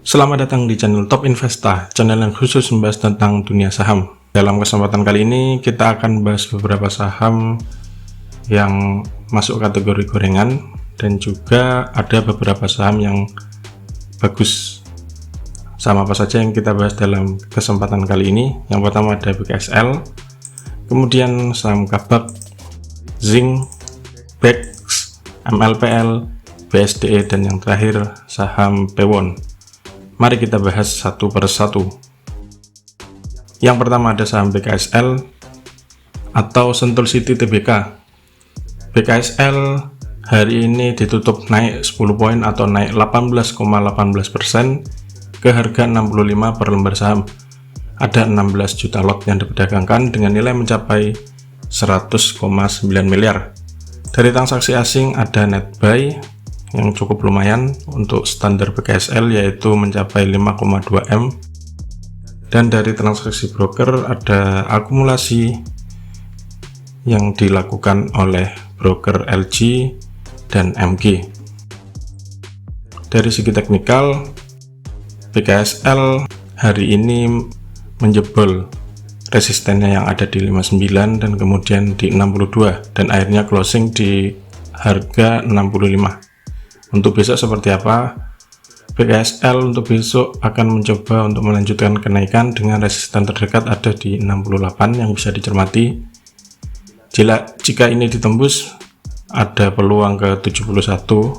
Selamat datang di channel Top Investa, channel yang khusus membahas tentang dunia saham. Dalam kesempatan kali ini kita akan bahas beberapa saham yang masuk kategori gorengan dan juga ada beberapa saham yang bagus. Sama apa saja yang kita bahas dalam kesempatan kali ini? Yang pertama ada BKSL, kemudian saham Kabak, Zinc, BEX, MLPL, BSDE, dan yang terakhir saham Pewon. Mari kita bahas satu per satu. Yang pertama ada saham BKSL atau Sentul City Tbk. BKSL hari ini ditutup naik 10 poin atau naik 18,18% ke harga 65 per lembar saham. Ada 16 juta lot yang diperdagangkan dengan nilai mencapai 100,9 miliar. Dari transaksi asing ada net buy yang cukup lumayan untuk standar BKSL, yaitu mencapai 5,2 M, dan dari transaksi broker ada akumulasi yang dilakukan oleh broker LG dan MG. Dari segi teknikal, BKSL hari ini menjebol resistennya yang ada di 59 dan kemudian di 62 dan akhirnya closing di harga 65. Untuk besok seperti apa? BKSL untuk besok akan mencoba untuk melanjutkan kenaikan dengan resisten terdekat ada di 68 yang bisa dicermati. Jika ini ditembus, ada peluang ke 71,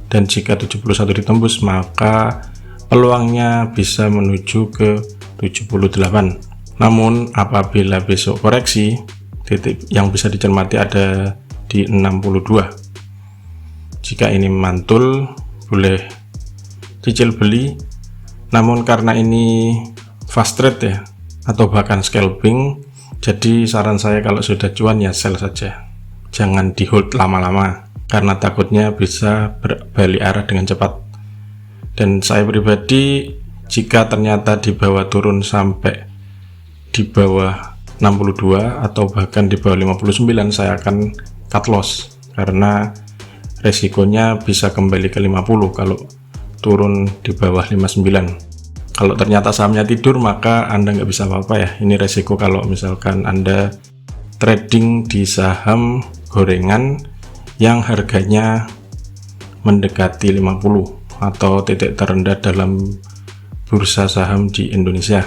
dan jika 71 ditembus maka peluangnya bisa menuju ke 78. Namun apabila besok koreksi, titik yang bisa dicermati ada di 62. Jika ini mantul, boleh cicil beli, namun karena ini fast trade ya, atau bahkan scalping, jadi saran saya kalau sudah cuan ya sell saja, jangan di hold lama-lama karena takutnya bisa berbalik arah dengan cepat. Dan saya pribadi, jika ternyata di bawah turun sampai di bawah 62 atau bahkan di bawah 59, saya akan cut loss karena resikonya bisa kembali ke 50 kalau turun di bawah 59. Kalau ternyata sahamnya tidur, maka Anda nggak bisa apa-apa ya. Ini resiko kalau misalkan Anda trading di saham gorengan yang harganya mendekati 50 atau titik terendah dalam bursa saham di Indonesia.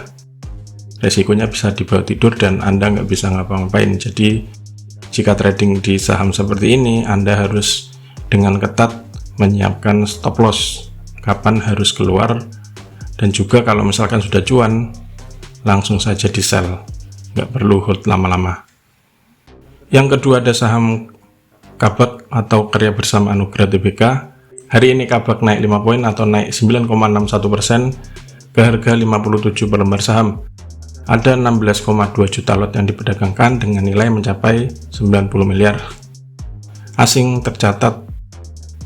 Resikonya bisa dibawa tidur dan Anda nggak bisa ngapa-ngapain. Jadi jika trading di saham seperti ini, Anda harus dengan ketat menyiapkan stop loss, kapan harus keluar, dan juga kalau misalkan sudah cuan langsung saja di sell, nggak perlu hold lama-lama. Yang kedua ada saham Kabak atau Karya Bersama Anugrah Tbk. Hari ini Kabak naik 5 poin atau naik 9,61% ke harga 57 per lembar saham. Ada 16,2 juta lot yang diperdagangkan dengan nilai mencapai 90 miliar. Asing tercatat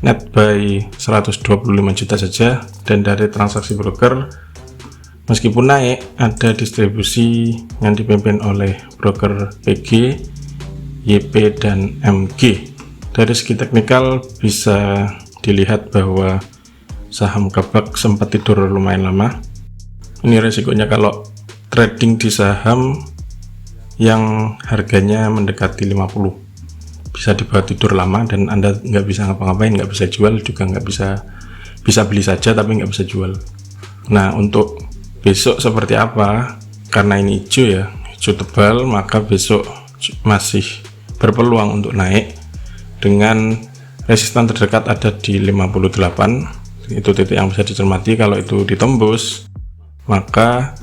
net buy 125 juta saja, dan dari transaksi broker meskipun naik ada distribusi yang dipimpin oleh broker PG, YP, dan MG. Dari segi teknikal bisa dilihat bahwa saham Kabak sempat tidur lumayan lama. Ini resikonya kalau trading di saham yang harganya mendekati 50, bisa dibawa tidur lama dan Anda nggak bisa ngapa-ngapain, nggak bisa jual juga, nggak bisa beli saja tapi nggak bisa jual. Nah, untuk besok seperti apa? Karena ini hijau ya, hijau tebal, maka besok masih berpeluang untuk naik dengan resisten terdekat ada di 58. Itu titik yang bisa dicermati. Kalau itu ditembus, maka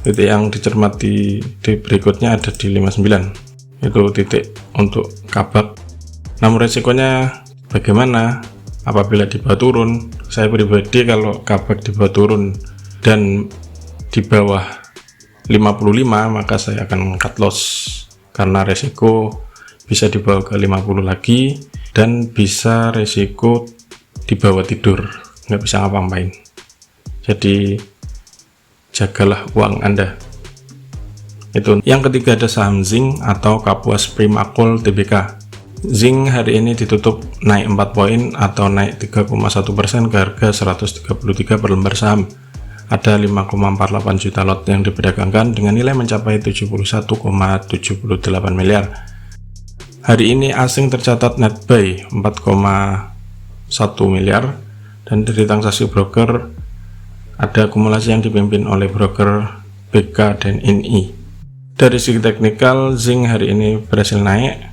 titik yang dicermati di berikutnya ada di 59. Itu titik untuk Kabak. Namun resikonya bagaimana apabila di bawah turun? Saya pribadi kalau Kabak di bawah turun dan di bawah 55, maka saya akan cut loss karena resiko bisa dibawa ke 50 lagi dan bisa resiko dibawa tidur, nggak bisa ngapa-ngapain. Jadi jagalah uang Anda. Itu. Yang ketiga ada saham Zinc atau Kapuas Primakol Tbk. Zinc hari ini ditutup naik 4 poin atau naik 3,1% ke harga 133 per lembar saham. Ada 5,48 juta lot yang diperdagangkan dengan nilai mencapai 71,78 miliar. Hari ini asing tercatat net buy 4,1 miliar, dan dari transaksi broker ada akumulasi yang dipimpin oleh broker BK dan NI. Dari segi teknikal, zinc hari ini berhasil naik,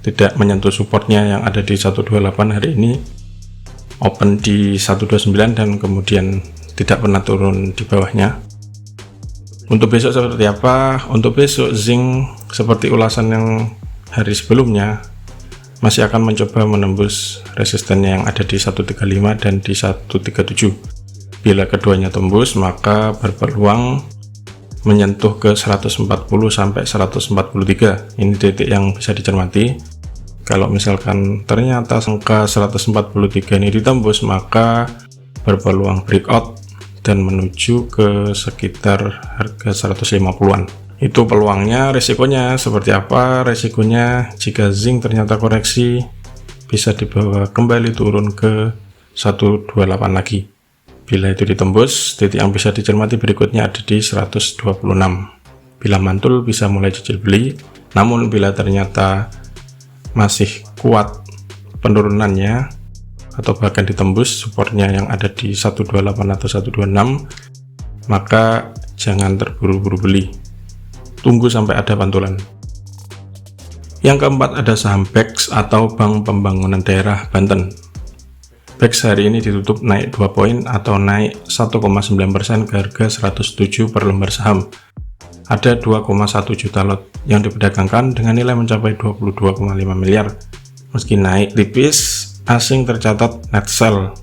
tidak menyentuh supportnya yang ada di 128 hari ini, open di 129 dan kemudian tidak pernah turun di bawahnya. Untuk besok seperti apa? Untuk besok zinc seperti ulasan yang hari sebelumnya masih akan mencoba menembus resistennya yang ada di 135 dan di 137. Bila keduanya tembus, maka berpeluang menyentuh ke 140 sampai 143. Ini titik yang bisa dicermati. Kalau misalkan ternyata angka 143 ini ditembus, maka berpeluang breakout dan menuju ke sekitar harga 150-an. Itu peluangnya. Risikonya seperti apa? Risikonya jika zinc ternyata koreksi, bisa dibawa kembali turun ke 128 lagi. Bila itu ditembus, titik yang bisa dicermati berikutnya ada di 126. Bila mantul bisa mulai cicil beli, namun bila ternyata masih kuat penurunannya atau bahkan ditembus supportnya yang ada di 128 atau 126, maka jangan terburu-buru beli, tunggu sampai ada pantulan. Yang keempat ada saham BEX atau Bank Pembangunan Daerah Banten. BEX hari ini ditutup naik 2 poin atau naik 1,9% ke harga 107 per lembar saham. Ada 2,1 juta lot yang diperdagangkan dengan nilai mencapai 22,5 miliar. Meski naik tipis, asing tercatat net sell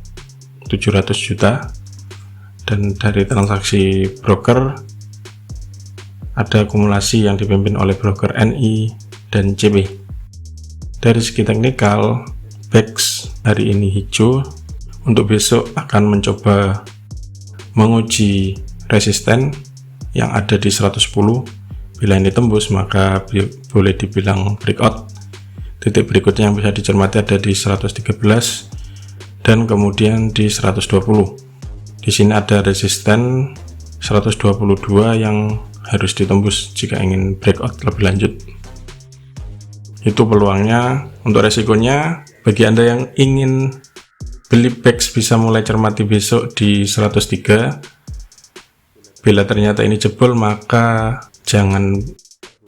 700 juta, dan dari transaksi broker ada akumulasi yang dipimpin oleh broker NI dan CB. Dari segi teknikal, BEX hari ini hijau, untuk besok akan mencoba menguji resisten yang ada di 110. Bila ini tembus, maka boleh dibilang breakout. Titik berikutnya yang bisa dicermati ada di 113 dan kemudian di 120. Di sini ada resisten 122 yang harus ditembus jika ingin breakout lebih lanjut. Itu peluangnya. Untuk resikonya, bagi Anda yang ingin beli BEX bisa mulai cermati besok di 103. Bila ternyata ini jebol, maka jangan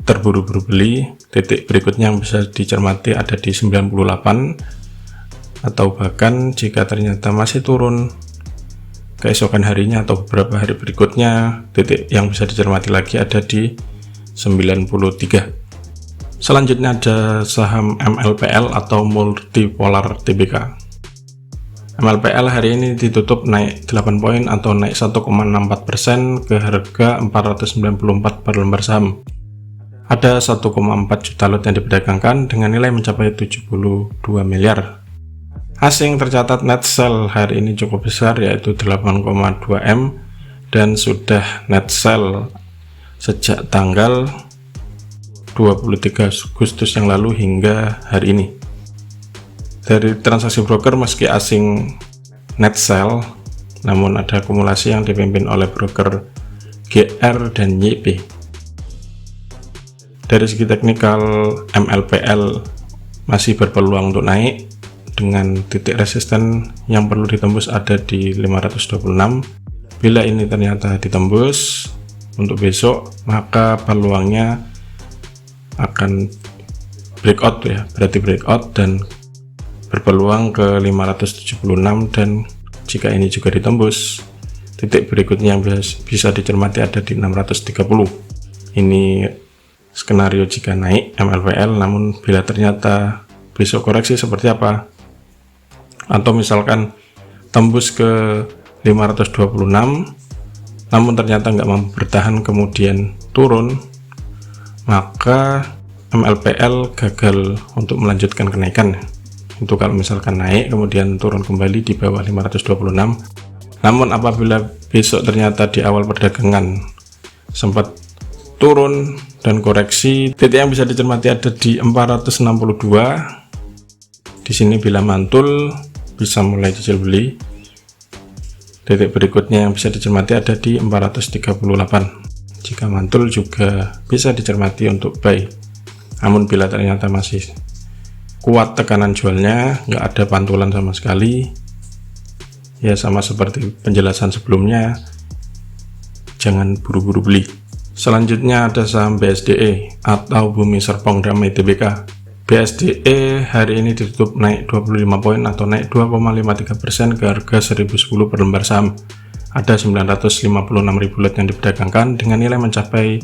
terburu-buru beli. Titik berikutnya yang bisa dicermati ada di 98, atau bahkan jika ternyata masih turun keesokan harinya atau beberapa hari berikutnya, titik yang bisa dicermati lagi ada di 93. Selanjutnya ada saham MLPL atau Multipolar Tbk. MLPL hari ini ditutup naik 8 poin atau naik 1,64% ke harga 494 per lembar saham. Ada 1,4 juta lot yang diperdagangkan dengan nilai mencapai 72 miliar. Asing tercatat net sell hari ini cukup besar, yaitu 8,2 M, dan sudah net sell sejak tanggal 23 Agustus yang lalu hingga hari ini. Dari transaksi broker, meski asing net sell, namun ada akumulasi yang dipimpin oleh broker GR dan YP. Dari segi teknikal, MLPL masih berpeluang untuk naik dengan titik resisten yang perlu ditembus ada di 526. Bila ini ternyata ditembus untuk besok, maka peluangnya akan breakout ya, berarti breakout dan berpeluang ke 576, dan jika ini juga ditembus, titik berikutnya yang bisa dicermati ada di 630. Ini skenario jika naik MLPL, namun bila ternyata besok koreksi seperti apa, atau misalkan tembus ke 526 namun ternyata nggak mampu bertahan kemudian turun, maka MLPL gagal untuk melanjutkan kenaikan. Itu kalau misalkan naik kemudian turun kembali di bawah 526. Namun apabila besok ternyata di awal perdagangan sempat turun dan koreksi, titik yang bisa dicermati ada di 462 Di sini bila mantul bisa mulai cicil beli. Titik berikutnya yang bisa dicermati ada di 438. Jika mantul juga bisa dicermati untuk buy. Namun bila ternyata masih kuat tekanan jualnya, nggak ada pantulan sama sekali, ya sama seperti penjelasan sebelumnya, jangan buru-buru beli. Selanjutnya ada saham BSDE atau Bumi Serpong Damai Tbk. BSDE hari ini ditutup naik 25 poin atau naik 2,53% ke harga 1010 per lembar saham. Ada 956.000 lot yang diperdagangkan dengan nilai mencapai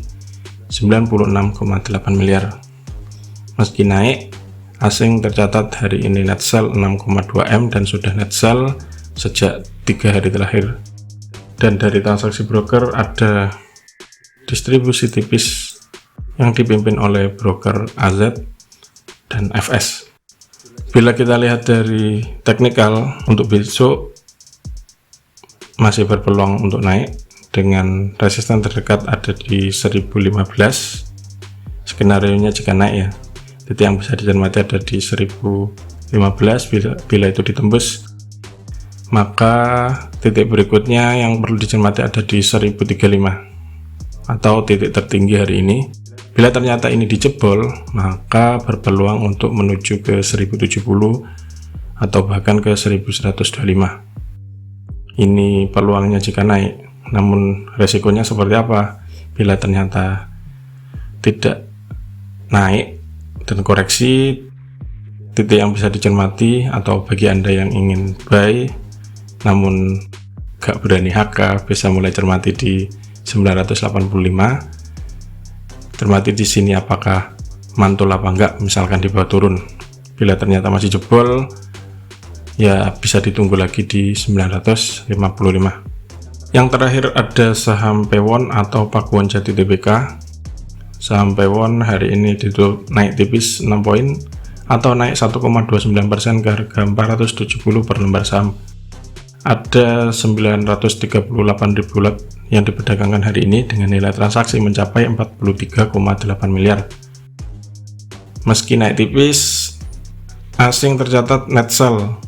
96,8 miliar. Meski naik, asing tercatat hari ini net sell 6,2 M dan sudah net sell sejak 3 hari terakhir. Dan dari transaksi broker ada distribusi tipis yang dipimpin oleh broker AZ dan FS. Bila kita lihat dari teknikal, untuk besok masih berpeluang untuk naik dengan resisten terdekat ada di 1015. Skenario nya jika naik ya, titik yang bisa dicermati ada di 1015. Bila itu ditembus, maka titik berikutnya yang perlu dicermati ada di 1035 atau titik tertinggi hari ini. Bila ternyata ini dijebol, maka berpeluang untuk menuju ke 1070 atau bahkan ke 1125. Ini peluangnya jika naik, namun resikonya seperti apa bila ternyata tidak naik dan koreksi. Titik yang bisa dicermati atau bagi Anda yang ingin buy namun gak berani HK, bisa mulai cermati di 985. Cermati di sini apakah mantul apa enggak, misalkan di bawah turun. Bila ternyata masih jebol, ya bisa ditunggu lagi di 955. Yang terakhir ada saham Pewon atau Pakuwon Jati Tbk. Saham Pewon hari ini ditutup naik tipis 6 poin atau naik 1,29% ke harga 470 per lembar saham. Ada 938.000 lot yang diperdagangkan hari ini dengan nilai transaksi mencapai 43,8 miliar. Meski naik tipis, asing tercatat net sell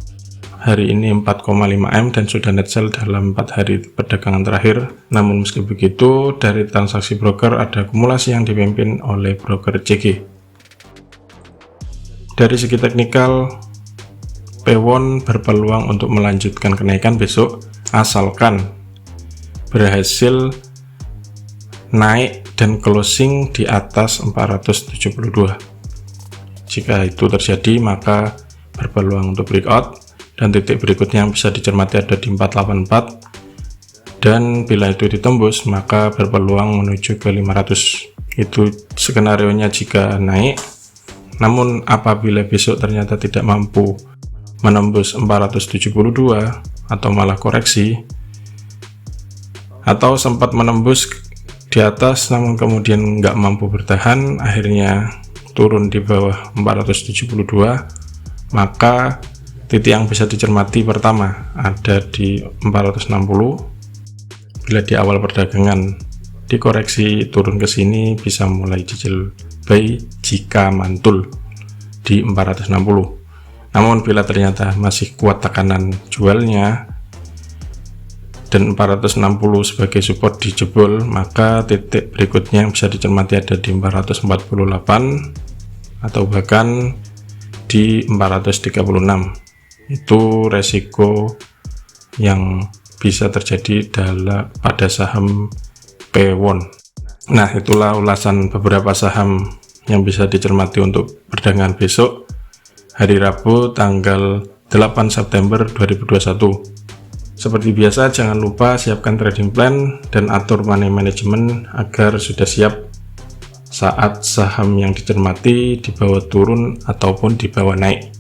hari ini 4,5 M dan sudah net sell dalam 4 hari perdagangan terakhir. Namun meski begitu, dari transaksi broker ada akumulasi yang dipimpin oleh broker CG. Dari segi teknikal, Pewon berpeluang untuk melanjutkan kenaikan besok asalkan berhasil naik dan closing di atas 472. Jika itu terjadi, maka berpeluang untuk breakout dan titik berikutnya yang bisa dicermati ada di 484, dan bila itu ditembus maka berpeluang menuju ke 500. Itu skenario nya jika naik. Namun apabila besok ternyata tidak mampu menembus 472 atau malah koreksi, atau sempat menembus di atas namun kemudian nggak mampu bertahan, akhirnya turun di bawah 472, maka titik yang bisa dicermati pertama ada di 460. Bila di awal perdagangan dikoreksi turun ke sini, bisa mulai cicil buy jika mantul di 460. Namun bila ternyata masih kuat tekanan jualnya dan 460 sebagai support dijebol, maka titik berikutnya yang bisa dicermati ada di 448 atau bahkan di 436. Itu resiko yang bisa terjadi pada saham Pewon. Nah, itulah ulasan beberapa saham yang bisa dicermati untuk perdagangan besok hari Rabu tanggal 8 September 2021. Seperti biasa, jangan lupa siapkan trading plan dan atur money management agar sudah siap saat saham yang dicermati di bawah turun ataupun di bawah naik.